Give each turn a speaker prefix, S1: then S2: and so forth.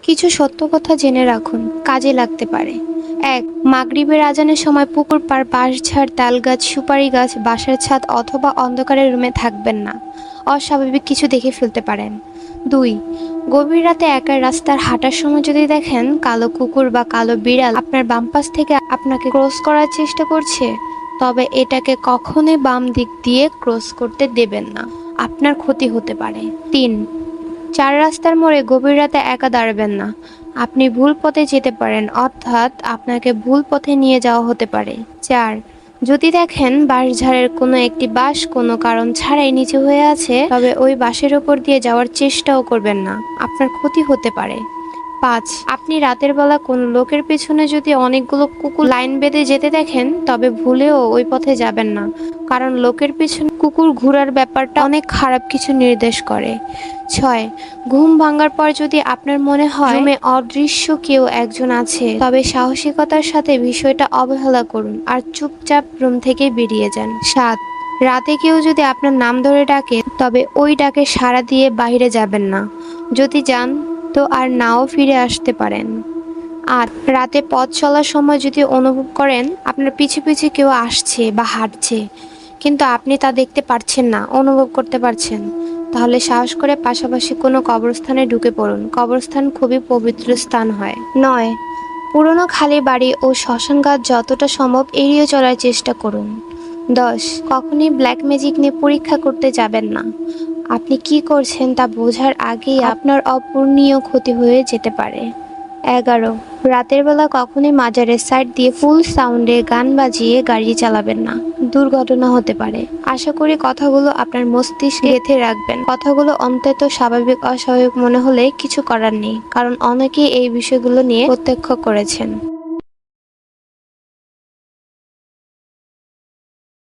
S1: কিছু সত্য কথা জেনে রাখুন, কাজে লাগতে পারে। ১. মাগরিবের আজানের সময় পুকুর পাড়, বাঁশঝাড়, তালগাছ, সুপারি গাছ, বাসার ছাদ অথবা অন্ধকারের রুমে থাকবেন না। অস্বাভাবিক কিছু দেখে ফেলতে পারেন। ২. গভীর রাতে একা রাস্তার হাঁটার সময় যদি দেখেন কালো কুকুর বা কালো বিড়াল আপনার বাম পাশ থেকে আপনাকে ক্রস করার চেষ্টা করছে, তবে এটাকে কখনোই বাম দিক দিয়ে ক্রস করতে দেবেন না, আপনার ক্ষতি হতে পারে। ৩. চার রাস্তার মোড়ে গভীর রাতে একা দাঁড়াবেন না, আপনি ভুল পথে যেতে পারেন, অর্থাৎ আপনাকে ভুল পথে নিয়ে যাওয়া হতে পারে। ৪. যদি দেখেন বাঁশঝাড়ের কোনো একটি বাঁশ কোনো কারণ ছাড়াই নিচু হয়ে আছে, তবে ওই বাঁশের ওপর দিয়ে যাওয়ার চেষ্টাও করবেন না, আপনার ক্ষতি হতে পারে। ৫. আপনি রাতের বেলা কোনো লোকের পেছনে যদি অনেকগুলো কুকুর লাইন বেঁধে যেতে দেখেন, তবে ভুলেও ওই পথে যাবেন না, কারণ লোকের পেছনে কুকুর ঘোরার ব্যাপারটা অনেক খারাপ কিছু নির্দেশ করে। ৬. ঘুম ভাঙার পর যদি আপনার মনে হয় রুমে অদৃশ্য কেউ একজন আছে, তবে সাহসিকতার সাথে বিষয়টা অবহেলা করুন আর চুপচাপ রুম থেকে বেরিয়ে যান। ৭. রাতে কেউ যদি আপনার নাম ধরে ডাকে, তবে ওই ডাকে সাড়া দিয়ে বাইরে যাবেন না, যদি যান তো আর নাও ফিরে আসতে পারেন। ৮. রাতে পথ চলার সময় যদি অনুভব করেন আপনার পিছু পিছু কেউ আসছে বা হাঁটছে, কিন্তু আপনি তা দেখতে পারছেন না, অনুভব করতে পারছেন, তাহলে সাহস করে পাশাপাশি কোনো কবরস্থানে ঢুকে পড়ুন। কবরস্থান খুবই পবিত্র স্থান হয়। ৯. পুরনো খালি বাড়ি ও শ্মশানঘাট যতটা সম্ভব এড়িয়ে চলার চেষ্টা করুন। ১০. কখনই ব্ল্যাক ম্যাজিক নিয়ে পরীক্ষা করতে যাবেন না, আপনি কি করছেন তা বোঝার আগেই আপনার অপূরণীয় ক্ষতি হয়ে যেতে পারে। ১১. রাতের বেলা কখনোই মাজারের সাইড দিয়ে ফুল সাউন্ডে গান বাজিয়ে গাড়ি চালাবেন না, দুর্ঘটনা হতে পারে। আশা করি কথাগুলো আপনার মস্তিষ্কে গেঁথে রাখবেন। কথাগুলো অন্তত স্বাভাবিক অস্বাভাবিক মনে হলে কিছু করার নেই, কারণ অনেকেই এই বিষয়গুলো নিয়ে প্রত্যক্ষ করেছেন।